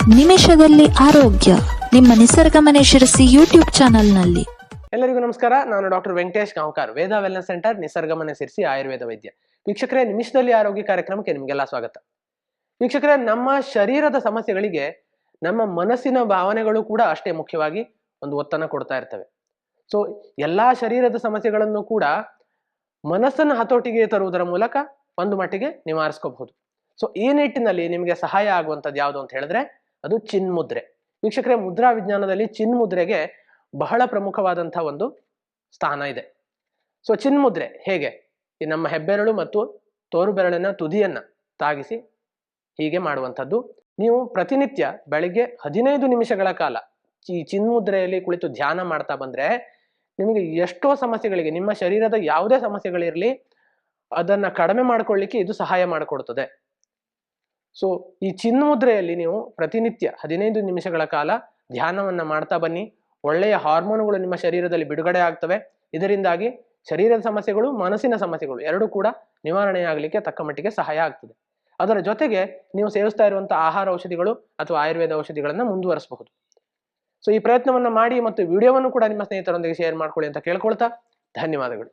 ನಿಮಿಷದಲ್ಲಿ ಆರೋಗ್ಯ ನಿಮ್ಮ ನಿಸರ್ಗ ಮನೆ ಶಿರಸಿ ಯೂಟ್ಯೂಬ್ ಚಾನೆಲ್ನಲ್ಲಿ. ಎಲ್ಲರಿಗೂ ನಮಸ್ಕಾರ. ನಾನು ಡಾಕ್ಟರ್ ವೆಂಕಟೇಶ್ ಗಾಂವ್ಕರ್, ವೇದ ವೆಲ್ನೆಸ್ ಸೆಂಟರ್, ನಿಸರ್ಗ ಮನೆ ಶಿರಸಿ, ಆಯುರ್ವೇದ ವೈದ್ಯ. ವೀಕ್ಷಕರೇ, ನಿಮಿಷದಲ್ಲಿ ಆರೋಗ್ಯ ಕಾರ್ಯಕ್ರಮಕ್ಕೆ ನಿಮಗೆಲ್ಲ ಸ್ವಾಗತ. ವೀಕ್ಷಕರೇ, ನಮ್ಮ ಶರೀರದ ಸಮಸ್ಯೆಗಳಿಗೆ ನಮ್ಮ ಮನಸ್ಸಿನ ಭಾವನೆಗಳು ಕೂಡ ಅಷ್ಟೇ ಮುಖ್ಯವಾಗಿ ಒಂದು ಒತ್ತನ್ನು ಕೊಡ್ತಾ ಇರ್ತವೆ. ಸೊ ಎಲ್ಲಾ ಶರೀರದ ಸಮಸ್ಯೆಗಳನ್ನು ಕೂಡ ಮನಸ್ಸನ್ನು ಹತೋಟಿಗೆ ತರುವುದರ ಮೂಲಕ ಒಂದು ಮಟ್ಟಿಗೆ ನಿವಾರಿಸ್ಕೋಬಹುದು. ಸೊ ಈ ನಿಟ್ಟಿನಲ್ಲಿ ನಿಮಗೆ ಸಹಾಯ ಆಗುವಂಥದ್ದು ಯಾವುದು ಅಂತ ಹೇಳಿದ್ರೆ ಅದು ಚಿನ್ಮುದ್ರೆ. ವೀಕ್ಷಕರೇ, ಮುದ್ರಾ ವಿಜ್ಞಾನದಲ್ಲಿ ಚಿನ್ಮುದ್ರೆಗೆ ಬಹಳ ಪ್ರಮುಖವಾದಂತಹ ಒಂದು ಸ್ಥಾನ ಇದೆ. ಸೊ ಚಿನ್ಮುದ್ರೆ ಹೇಗೆ, ಈ ನಮ್ಮ ಹೆಬ್ಬೆರಳು ಮತ್ತು ತೋರು ಬೆರಳಿನ ತುದಿಯನ್ನ ತಾಗಿಸಿ ಹೀಗೆ ಮಾಡುವಂಥದ್ದು. ನೀವು ಪ್ರತಿನಿತ್ಯ ಬೆಳಿಗ್ಗೆ 15 ನಿಮಿಷಗಳ ಕಾಲ ಈ ಚಿನ್ಮುದ್ರೆಯಲ್ಲಿ ಕುಳಿತು ಧ್ಯಾನ ಮಾಡ್ತಾ ಬಂದ್ರೆ ನಿಮಗೆ ಎಷ್ಟೋ ಸಮಸ್ಯೆಗಳಿಗೆ, ನಿಮ್ಮ ಶರೀರದ ಯಾವುದೇ ಸಮಸ್ಯೆಗಳಿರಲಿ, ಅದನ್ನ ಕಡಿಮೆ ಮಾಡ್ಕೊಳ್ಳಿಕ್ಕೆ ಇದು ಸಹಾಯ ಮಾಡಿಕೊಡ್ತದೆ. ಸೊ ಈ ಚಿನ್ಮುದ್ರೆಯಲ್ಲಿ ನೀವು ಪ್ರತಿನಿತ್ಯ 15 ನಿಮಿಷಗಳ ಕಾಲ ಧ್ಯಾನವನ್ನ ಮಾಡ್ತಾ ಬನ್ನಿ. ಒಳ್ಳೆಯ ಹಾರ್ಮೋನುಗಳು ನಿಮ್ಮ ಶರೀರದಲ್ಲಿ ಬಿಡುಗಡೆ ಆಗ್ತವೆ. ಇದರಿಂದಾಗಿ ಶರೀರದ ಸಮಸ್ಯೆಗಳು, ಮನಸ್ಸಿನ ಸಮಸ್ಯೆಗಳು ಎರಡೂ ಕೂಡ ನಿವಾರಣೆಯಾಗಲಿಕ್ಕೆ ತಕ್ಕ ಮಟ್ಟಿಗೆ ಸಹಾಯ ಆಗ್ತದೆ. ಅದರ ಜೊತೆಗೆ ನೀವು ಸೇವಿಸ್ತಾ ಇರುವಂತಹ ಆಹಾರ ಔಷಧಿಗಳು ಅಥವಾ ಆಯುರ್ವೇದ ಔಷಧಿಗಳನ್ನ ಮುಂದುವರಿಸಬಹುದು. ಸೊ ಈ ಪ್ರಯತ್ನವನ್ನ ಮಾಡಿ ಮತ್ತು ವಿಡಿಯೋವನ್ನು ಕೂಡ ನಿಮ್ಮ ಸ್ನೇಹಿತರೊಂದಿಗೆ ಶೇರ್ ಮಾಡ್ಕೊಳ್ಳಿ ಅಂತ ಕೇಳ್ಕೊಳ್ತಾ ಧನ್ಯವಾದಗಳು.